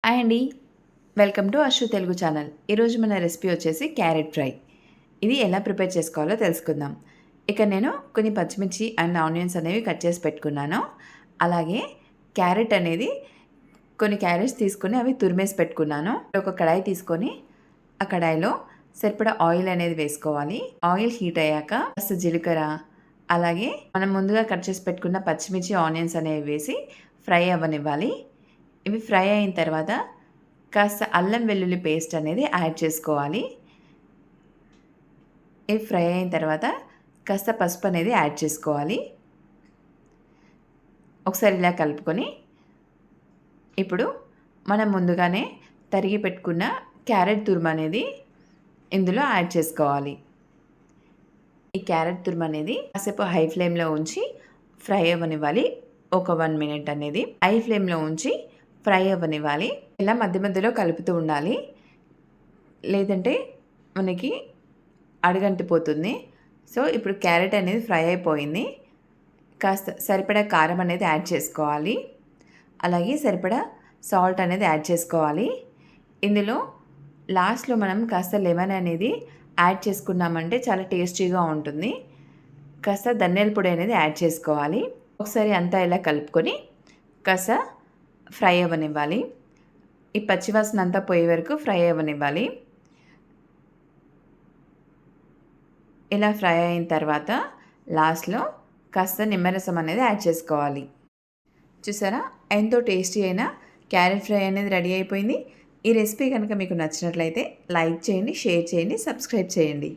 Hi అండి. Welcome to Ashru Telugu channel. ఈరోజు మన రెసిపీ వచ్చేసి క్యారెట్ ఫ్రై. ఇది ఎలా ప్రిపేర్ చేసుకోవాలో తెలుసుకుందాం. ఇక నేను కొన్ని పచ్చిమిర్చి అండ్ ఆనియన్స్ అనేవి కట్ చేసి పెట్టుకున్నాను. అలాగే క్యారెట్ అనేది కొన్ని క్యారెట్స్ తీసుకొని అవి తురిమేసి పెట్టుకున్నాను. ఒక కడాయి తీసుకొని ఆ కడాయిలో సరిపడా ఆయిల్ అనేది వేసుకోవాలి. ఆయిల్ హీట్ అయ్యాక కాస్త జీలకర్ర, అలాగే మనం ముందుగా కట్ చేసి పెట్టుకున్న పచ్చిమిర్చి, ఆనియన్స్ అనేవి వేసి ఫ్రై అవ్వనివ్వాలి. ఇవి ఫ్రై అయిన తర్వాత కాస్త అల్లం వెల్లుల్లి పేస్ట్ అనేది యాడ్ చేసుకోవాలి. ఇవి ఫ్రై అయిన తర్వాత కాస్త పసుపు అనేది యాడ్ చేసుకోవాలి. ఒకసారి ఇలా కలుపుకొని ఇప్పుడు మనం ముందుగానే తరిగి పెట్టుకున్న క్యారెట్ తురుము అనేది ఇందులో యాడ్ చేసుకోవాలి. ఈ క్యారెట్ తురుము అనేది కాసేపు హై ఫ్లేమ్లో ఉంచి ఫ్రై అవ్వనివ్వాలి. ఒక 1 మినిట్ అనేది హై ఫ్లేమ్లో ఉంచి ఫ్రై అవ్వనివ్వాలి. ఇలా మధ్య మధ్యలో కలుపుతూ ఉండాలి, లేదంటే మనకి అడుగంటిపోతుంది. సో ఇప్పుడు క్యారెట్ అనేది ఫ్రై అయిపోయింది. కాస్త సరిపడా కారం అనేది యాడ్ చేసుకోవాలి. అలాగే సరిపడా సాల్ట్ అనేది యాడ్ చేసుకోవాలి. ఇందులో లాస్ట్లో మనం కాస్త లెమన్ అనేది యాడ్ చేసుకున్నామంటే చాలా టేస్టీగా ఉంటుంది. కాస్త ధనియాల పొడి అనేది యాడ్ చేసుకోవాలి. ఒకసారి అంతా ఇలా కలుపుకొని కాస్త ఫ్రై అవ్వనివ్వాలి. ఈ పచ్చివాసన అంతా పోయే వరకు ఫ్రై అవ్వనివ్వాలి. ఇలా ఫ్రై అయిన తర్వాత లాస్ట్లో కాస్త నిమ్మరసం అనేది యాడ్ చేసుకోవాలి. చూసారా, ఎంతో టేస్టీ అయిన క్యారెట్ ఫ్రై అనేది రెడీ అయిపోయింది. ఈ రెసిపీ కనుక మీకు నచ్చినట్లయితే లైక్ చేయండి, షేర్ చేయండి, సబ్స్క్రైబ్ చేయండి.